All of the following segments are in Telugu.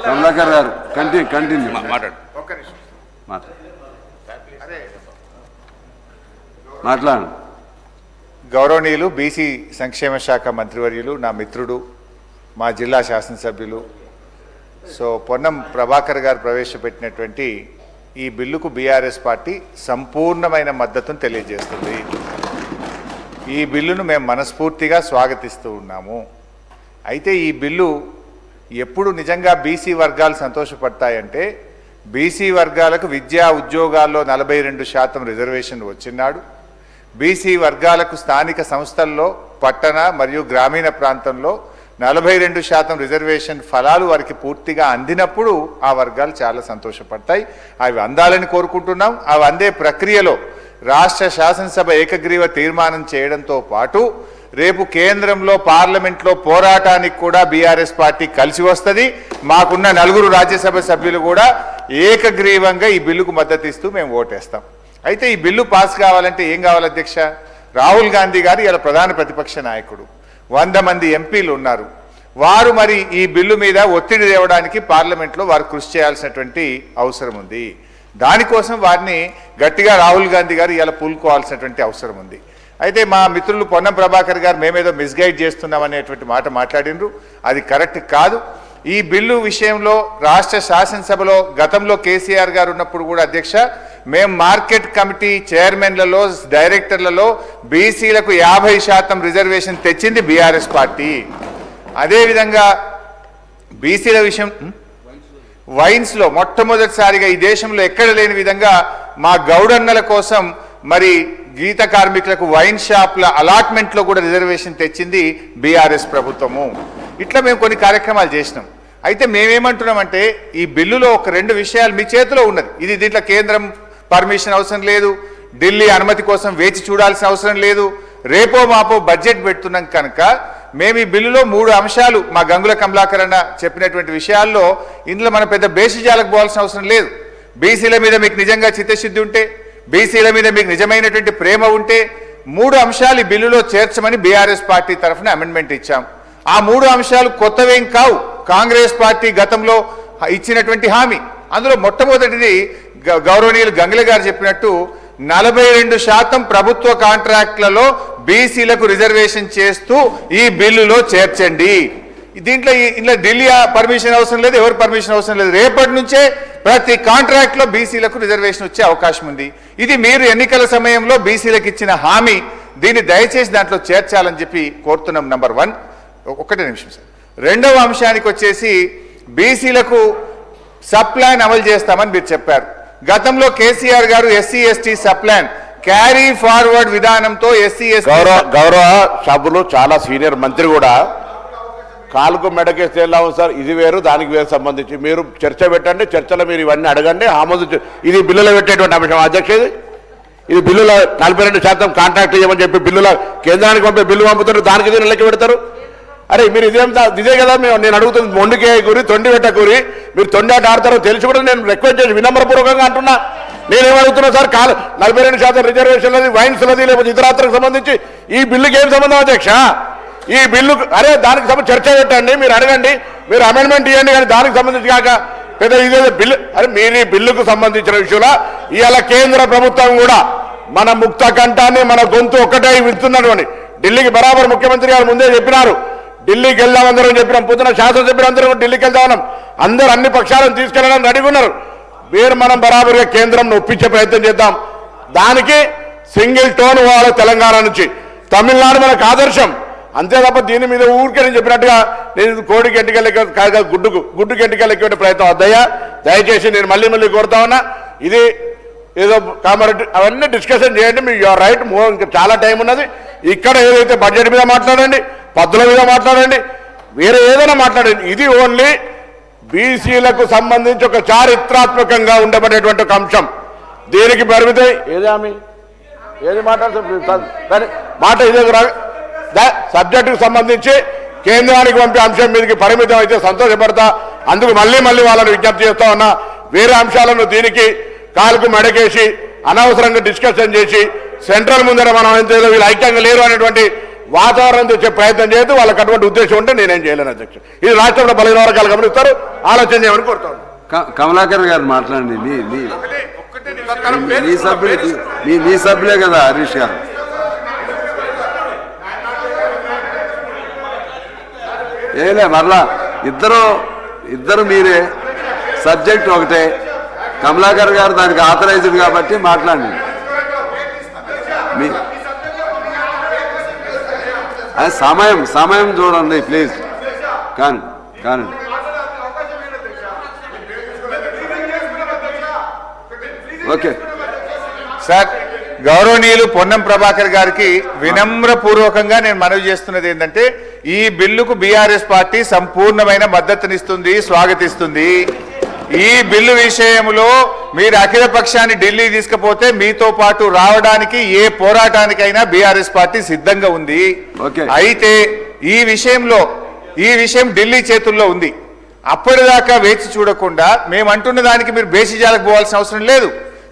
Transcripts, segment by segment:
కమలాకర్ గారు కంటిన్యూ మాట్లాడండి. గౌరవనీయులు బీసీ సంక్షేమ శాఖ మంత్రివర్యులు, నా మిత్రుడు, మా జిల్లా శాసనసభ్యులు పొన్నం ప్రభాకర్ గారు ప్రవేశపెట్టినటువంటి ఈ బిల్లుకు బీఆర్ఎస్ పార్టీ సంపూర్ణమైన మద్దతును తెలియజేస్తుంది. ఈ బిల్లును మేము మనస్ఫూర్తిగా స్వాగతిస్తూ ఉన్నాము. అయితే ఈ బిల్లు ఎప్పుడు నిజంగా బీసీ వర్గాలు సంతోషపడతాయంటే, బీసీ వర్గాలకు విద్యా ఉద్యోగాల్లో 42% రిజర్వేషన్ వచ్చినాడు, బీసీ వర్గాలకు స్థానిక సంస్థల్లో పట్టణ మరియు గ్రామీణ ప్రాంతంలో 42% రిజర్వేషన్ ఫలాలు వారికి పూర్తిగా అందినప్పుడు ఆ వర్గాలు చాలా సంతోషపడతాయి. అవి అందాలని కోరుకుంటున్నాం. అవి అందే ప్రక్రియలో రాష్ట్ర శాసనసభ ఏకగ్రీవ తీర్మానం చేయడంతో పాటు రేపు కేంద్రంలో పార్లమెంట్లో పోరాటానికి కూడా బీఆర్ఎస్ పార్టీ కలిసి వస్తుంది. మాకున్న 4 రాజ్యసభ సభ్యులు కూడా ఏకగ్రీవంగా ఈ బిల్లుకు మద్దతు ఇస్తూ మేము ఓటేస్తాం. అయితే ఈ బిల్లు పాస్ కావాలంటే ఏం కావాలి అధ్యక్ష? రాహుల్ గాంధీ గారు ఇలా ప్రధాన ప్రతిపక్ష నాయకుడు, 100 మంది ఎంపీలు ఉన్నారు. వారు మరి ఈ బిల్లు మీద ఒత్తిడి తేవడానికి పార్లమెంట్లో వారు కృషి చేయాల్సినటువంటి అవసరం ఉంది. దానికోసం వారిని గట్టిగా రాహుల్ గాంధీ గారు ఇలా పూనుకోవాల్సినటువంటి అవసరం ఉంది. అయితే మా మిత్రులు పొన్నం ప్రభాకర్ గారు మేమేదో మిస్గైడ్ చేస్తున్నాం అనేటువంటి మాట మాట్లాడినరు. అది కరెక్ట్ కాదు. ఈ బిల్లు విషయంలో రాష్ట్ర శాసనసభలో గతంలో కేసీఆర్ గారు ఉన్నప్పుడు కూడా అధ్యక్ష, మేము మార్కెట్ కమిటీ చైర్మన్లలో డైరెక్టర్లలో బీసీలకు 50% రిజర్వేషన్ తెచ్చింది బీఆర్ఎస్ పార్టీ. అదేవిధంగా బీసీల విషయం వైన్స్లో మొట్టమొదటిసారిగా ఈ దేశంలో ఎక్కడ లేని విధంగా మా గౌడన్నల కోసం మరి గీత కార్మికులకు వైన్ షాప్ల అలాట్మెంట్లో కూడా రిజర్వేషన్ తెచ్చింది బీఆర్ఎస్ ప్రభుత్వము. ఇట్లా మేము కొన్ని కార్యక్రమాలు చేసినాం. అయితే మేమేమంటున్నామంటే, ఈ బిల్లులో ఒక 2 విషయాలు మీ చేతిలో ఉన్నది. ఇది దీంట్లో కేంద్రం పర్మిషన్ అవసరం లేదు, ఢిల్లీ అనుమతి కోసం వేచి చూడాల్సిన అవసరం లేదు. రేపో మాపో బడ్జెట్ పెడుతున్నాం కనుక మేము ఈ బిల్లులో 3 అంశాలు మా గంగుల కమలాకర్ అన్న చెప్పినటువంటి విషయాల్లో ఇందులో మనం పెద్ద బేసిజాలకు పోవాల్సిన అవసరం లేదు. బీసీల మీద మీకు నిజంగా చిత్తశుద్ధి ఉంటే, బీసీల మీద మీకు నిజమైనటువంటి ప్రేమ ఉంటే 3 అంశాలు ఈ బిల్లులో చేర్చమని బీఆర్ఎస్ పార్టీ తరఫున అమెండ్మెంట్ ఇచ్చాం. ఆ 3 అంశాలు కొత్తవేం కావు, కాంగ్రెస్ పార్టీ గతంలో ఇచ్చినటువంటి హామీ. అందులో మొట్టమొదటిది గౌరవనీయులు గంగుల గారు చెప్పినట్టు 42% ప్రభుత్వ కాంట్రాక్ట్లలో బీసీలకు రిజర్వేషన్ చేస్తూ ఈ బిల్లులో చేర్చండి. దీంట్లో ఢిల్లీ పర్మిషన్ అవసరం లేదు, ఎవరు పర్మిషన్ అవసరం లేదు. రేపటి నుంచే ప్రతి కాంట్రాక్ట్లో బీసీలకు రిజర్వేషన్ వచ్చే అవకాశం ఉంది. ఇది మీరు ఎన్నికల సమయంలో బీసీలకు ఇచ్చిన హామీ. దీన్ని దయచేసి దాంట్లో చేర్చాలని చెప్పి కోరుతున్నాం. నంబర్ 1. ఒకటే నిమిషం సార్. 2వ అంశానికి వచ్చేసి బీసీలకు సప్లాన్ అమలు చేస్తామని మీరు చెప్పారు. గతంలో కేసీఆర్ గారు SC ST sub plan carry forward విధానంతో ఎస్సీ ఎస్టీ గౌరవ సభ్యులు చాలా సీనియర్ మంత్రి కూడా కాలుకు మెడకేస్తే ఎలా ఉంది సార్? ఇది వేరు దానికి వేరు సంబంధించి మీరు చర్చ పెట్టండి. చర్చలో మీరు ఇవన్నీ అడగండి. ఆమోదించు. ఇది బిల్లులో పెట్టేటువంటి అంశం అధ్యక్షుడు. ఇది బిల్లులో 42% కాంట్రాక్ట్ ఇవ్వమని చెప్పి బిల్లులో కేంద్రానికి పంపే బిల్లు పంపుతారు, దానికి దీన్ని లెక్క పెడతారు. అరే మీరు ఇదే కదా నేను అడుగుతుంది. మొండికే గురి తొండి పెట్ట గురి, మీరు తొండాట ఆడతారో తెలిసి కూడా నేను రిక్వెస్ట్ చేసి వినమ్రపూర్వకంగా అంటున్నా. నేనేమడుగుతున్నా సార్, 42% రిజర్వేషన్లది, వైన్స్లది, లేకపోతే ఇతరాత్రకు సంబంధించి ఈ బిల్లుకి ఏం సంబంధం అధ్యక్ష? ఈ బిల్లు అరే దానికి సంబంధించి చర్చ పెట్టండి, మీరు అడగండి, మీరు అమెండ్మెంట్ ఇవ్వండి. కానీ దానికి సంబంధించి కాక పెద్ద ఇదే బిల్లు. అరే మీరు ఈ బిల్లుకు సంబంధించిన విషయంలో ఇవాళ కేంద్ర ప్రభుత్వం కూడా మన ముక్త కంఠాన్ని, మన గొంతు ఒక్కటే విడుతున్నాడు అని ఢిల్లీకి బరాబర్ ముఖ్యమంత్రి గారు ముందే చెప్పినారు. ఢిల్లీకి వెళ్దాం అందరం చెప్పినాం. పొద్దున శాసనసభ్యులు అందరూ ఢిల్లీకి వెళ్దాం, అందరూ అన్ని పక్షాలను తీసుకెళ్లడానికి రెడీగా ఉన్నారు. మీరు మనం బరాబర్గా కేంద్రం ఒప్పించే ప్రయత్నం చేద్దాం. దానికి సింగిల్ టోన్ పోవాలి తెలంగాణ నుంచి. తమిళనాడు మనకు ఆదర్శం. అంతే తప్ప దీని మీద ఊరికే నేను చెప్పినట్టుగా నేను కోడికి ఎంటికెళ్ళ గుడ్డుకి ఎంటికెళ్ళే ప్రయత్నం వద్దయ్యా. దయచేసి నేను మళ్ళీ కోరుతా ఉన్నా. ఇది ఏదో కామారెడ్డి అవన్నీ డిస్కషన్ చేయండి. Me your right. ఇంకా చాలా టైం ఉన్నది. ఇక్కడ ఏదైతే బడ్జెట్ మీద మాట్లాడండి, పద్దుల మీద మాట్లాడండి, వేరే ఏదైనా మాట్లాడండి. ఇది ఓన్లీ బీసీలకు సంబంధించి ఒక చారిత్రాత్మకంగా ఉండబడేటువంటి ఒక అంశం. దీనికి పరిమితం ఏది ఆమె ఏది మాట్లాడుతుంది మాట ఇదే సబ్జెక్టుకు సంబంధించి కేంద్రానికి పంపే అంశం మీదకి పరిమితం అయితే సంతోషపడతా. అందుకు మళ్ళీ వాళ్ళని విజ్ఞప్తి చేస్తా ఉన్నా. వేరే అంశాలను దీనికి కాలుకు మెడకేసి అనవసరంగా డిస్కషన్ చేసి సెంట్రల్ ముందర మనం ఎంతో వీళ్ళు ఐక్యంగా లేరు అనేటువంటి వాతావరణం తెచ్చే ప్రయత్నం చేయదు. వాళ్ళకి అటువంటి ఉద్దేశం ఉంటే నేనేం చేయలేను అధ్యక్ష. ఇది రాష్ట్రంలో బలహీన వర్గాలు గమనిస్తారు, ఆలోచన చేయమని కోరుతాను. కమలాకర్ గారు మాట్లాడండి. మీ సభ్యులే కదా హరీష్ గారు. ఏలే మరలా ఇద్దరు మీరే, సబ్జెక్ట్ ఒకటే. కమలాకర్ గారు దానికి ఆథరైజ్డ్ కాబట్టి మాట్లాడండి. అది సమయం చూడండి ప్లీజ్. కానీ ఓకే సార్, గౌరవనీయులు పొన్నం ప్రభాకర్ గారికి వినమ్రపూర్వకంగా నేను మనవి చేస్తున్నది ఏంటంటే, ఈ బిల్లుకు బీఆర్ఎస్ పార్టీ సంపూర్ణమైన మద్దతునిస్తుంది, స్వాగతిస్తుంది. ఈ బిల్లు విషయంలో మీరు అఖిల పక్షాన్ని ఢిల్లీ తీసుకుపోతే మీతో పాటు రావడానికి ఏ పోరాటానికైనా బీఆర్ఎస్ పార్టీ సిద్ధంగా ఉంది. అయితే ఈ విషయం ఢిల్లీ చేతుల్లో ఉంది. అప్పటిదాకా వేచి చూడకుండా మేము అంటున్న దానికి మీరు బేసిజాలకు పోవాల్సిన అవసరం లేదు.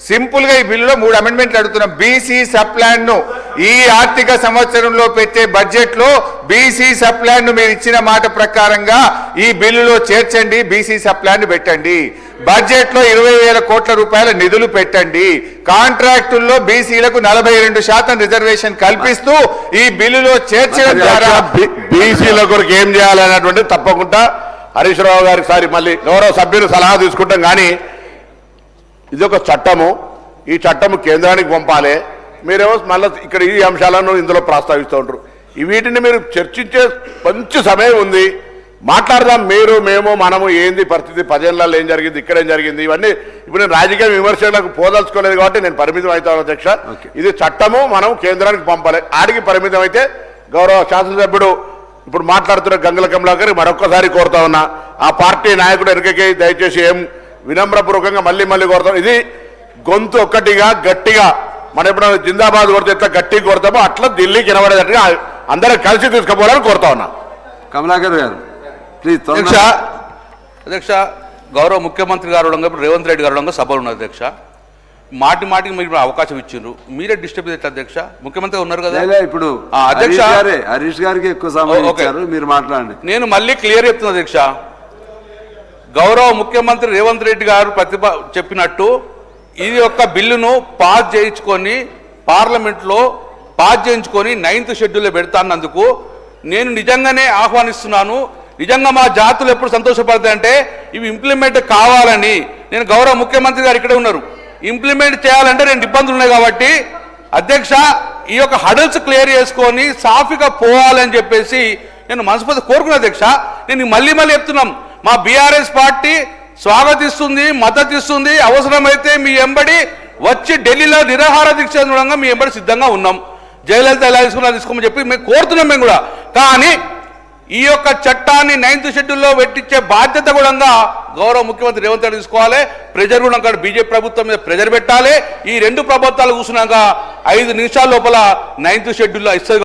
సింపుల్ గా ఈ బిల్లులో 3 అమెండ్మెంట్లు అడుగుతున్నాం. బీసీ సబ్ ప్లాన్ ను ఈ ఆర్థిక సంవత్సరంలో పెట్టే బడ్జెట్ లో బీసీ సబ్ ప్లాన్ ను మీరు ఇచ్చిన మాట ప్రకారంగా ఈ బిల్లులో చేర్చండి. బీసీ సబ్ ప్లాన్ ను పెట్టండి. బడ్జెట్ లో 20,000 కోట్ల రూపాయల నిధులు పెట్టండి. కాంట్రాక్టుల్లో బీసీలకు 42% రిజర్వేషన్ కల్పిస్తూ ఈ బిల్లులో చేర్చడం ద్వారా బీసీల కొరకు ఏం చేయాలనేటువంటి తప్పకుండా హరీష్ రావు గారికి సారి మళ్ళీ గౌరవ సభ్యులు సలహా తీసుకుంటాం. కానీ ఇది ఒక చట్టము, ఈ చట్టము కేంద్రానికి పంపాలి. మీరేమో మళ్ళీ ఇక్కడ ఈ అంశాలను ఇందులో ప్రస్తావిస్తూ ఉంటారు. వీటిని మీరు చర్చించే మంచి సమయం ఉంది, మాట్లాడదాం. మీరు మేము మనము ఏంది పరిస్థితి, 10 ఏళ్లలో ఏం జరిగింది, ఇక్కడ ఏం జరిగింది, ఇవన్నీ ఇప్పుడు నేను రాజకీయ విమర్శలకు పోదలుచుకోలేదు కాబట్టి నేను పరిమితం అవుతాను అధ్యక్ష. ఇది చట్టము, మనం కేంద్రానికి పంపాలి. ఆడికి పరిమితం అయితే గౌరవ శాసనసభ్యుడు ఇప్పుడు మాట్లాడుతున్న గంగుల కమలాకర్ మరొక్కసారి కోరుతా ఉన్నా, ఆ పార్టీ నాయకుడు ఎన్నికకి దయచేసి ఏం వినమ్రపూర్వకంగా మళ్ళీ కోరుతాం. ఇది గొంతు ఒక్కటిగా గట్టిగా మనం ఎప్పుడైనా జిందాబాద్ కొడితే ఎట్లా గట్టిగా కొడతామో అట్లా ఢిల్లీకి వినబడేటట్టుగా అందరూ కలిసి తీసుకుపోవాలని కోరుతా ఉన్నా. కమలాకర్ గారు ప్లీజ్. అధ్యక్ష, గౌరవ ముఖ్యమంత్రి గారు రేవంత్ రెడ్డి గారు సభలు ఉన్నారు అధ్యక్ష. మాటికి మీరు అవకాశం ఇచ్చిండ్రు, మీరే డిస్టర్బ్ చేస్తారు అధ్యక్ష. ముఖ్యమంత్రి ఉన్నారు కదా ఇప్పుడు అధ్యక్ష, హరీష్ గారికి ఎక్కువ సమయం ఇచ్చారు, మీరు మాట్లాడండి. నేను మళ్ళీ క్లియర్ చెప్తున్నా అధ్యక్ష. గౌరవ ముఖ్యమంత్రి రేవంత్ రెడ్డి గారు చెప్పినట్టు ఇది యొక్క బిల్లును పాస్ చేయించుకొని పార్లమెంట్లో పాస్ చేయించుకొని 9th షెడ్యూల్లో పెడతాన్నందుకు నేను నిజంగానే ఆహ్వానిస్తున్నాను. నిజంగా మా జాతులు ఎప్పుడు సంతోషపడతాయంటే ఇవి ఇంప్లిమెంట్ కావాలని. నేను గౌరవ ముఖ్యమంత్రి గారు ఇక్కడే ఉన్నారు, ఇంప్లిమెంట్ చేయాలంటే 2 ఇబ్బందులు ఉన్నాయి కాబట్టి అధ్యక్ష ఈ యొక్క హడల్స్ క్లియర్ చేసుకొని సాఫీగా పోవాలని చెప్పేసి నేను మనస్ఫూర్తి కోరుకున్నా అధ్యక్ష. నేను మళ్ళీ చెప్తున్నాం, మా బీఆర్ఎస్ పార్టీ స్వాగతిస్తుంది, మద్దతు ఇస్తుంది. అవసరమైతే మీ ఎంబడి వచ్చి ఢిల్లీలో నిరాహార దీక్ష చూడంగా మీ ఎంబడి సిద్ధంగా ఉన్నాం. జయలలిత ఎలా తీసుకోమని చెప్పి మేము కోరుతున్నాం మేము కూడా. కానీ ఈ యొక్క చట్టాన్ని 9th షెడ్యూల్లో పెట్టించే బాధ్యత కూడా గౌరవ ముఖ్యమంత్రి రేవంత్ రెడ్డి తీసుకోవాలి. ప్రెజర్ కూడా బీజేపీ ప్రభుత్వం మీద ప్రెజర్ పెట్టాలి. ఈ 2 ప్రభుత్వాలు కూర్చున్నాక 5 నిమిషాల లోపల 9th షెడ్యూల్లో ఇస్తుంది.